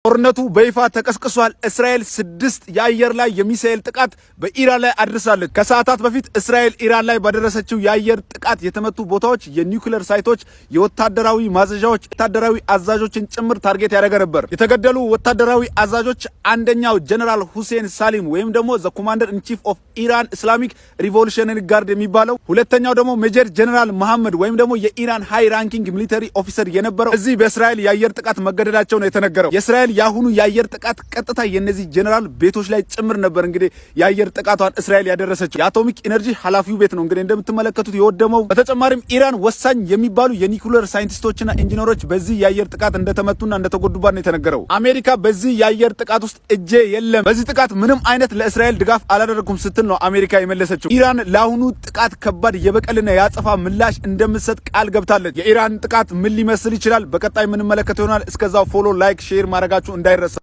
ጦርነቱ በይፋ ተቀስቅሷል። እስራኤል 6 የአየር ላይ የሚሳኤል ጥቃት በኢራን ላይ አድርሳለች። ከሰዓታት በፊት እስራኤል ኢራን ላይ ባደረሰችው የአየር ጥቃት የተመቱ ቦታዎች የኒውክሌር ሳይቶች፣ የወታደራዊ ማዘዣዎች፣ ወታደራዊ አዛዦችን ጭምር ታርጌት ያደረገ ነበር። የተገደሉ ወታደራዊ አዛዦች አንደኛው ጀነራል ሁሴን ሳሊም ወይም ደግሞ ዘ ኮማንደር ኢን ቺፍ ኦፍ ኢራን ኢስላሚክ ሪቮሉሽነሪ ጋርድ የሚባለው፣ ሁለተኛው ደግሞ ሜጀር ጀነራል መሐመድ ወይም ደግሞ የኢራን ሃይ ራንኪንግ ሚሊተሪ ኦፊሰር የነበረው እዚህ በእስራኤል የአየር ጥቃት መገደላቸው ነው የተነገረው። የእስራኤል ያሁኑ የአየር ጥቃት ቀጥታ የነዚህ ጀነራል ቤቶች ላይ ጭምር ነበር። እንግዲህ የአየር ጥቃቷን እስራኤል ያደረሰችው የአቶሚክ ኢነርጂ ኃላፊው ቤት ነው እንግዲህ እንደምትመለከቱት የወደመው። በተጨማሪም ኢራን ወሳኝ የሚባሉ የኒውክሌር ሳይንቲስቶችና ኢንጂነሮች በዚህ የአየር ጥቃት እንደተመቱና እንደተጎዱባት ነው የተነገረው። አሜሪካ በዚህ የአየር ጥቃት ውስጥ እጄ የለም፣ በዚህ ጥቃት ምንም አይነት ለእስራኤል ድጋፍ አላደረኩም ስትል ነው አሜሪካ የመለሰችው። ኢራን ለአሁኑ ጥቃት ከባድ የበቀልና የአጸፋ ምላሽ እንደምትሰጥ ቃል ገብታለች። የኢራን ጥቃት ምን ሊመስል ይችላል በቀጣይ የምንመለከተው ይሆናል። እስከዛው ፎሎ፣ ላይክ፣ ሼር ማድረጋችሁ እንዳይረሳ።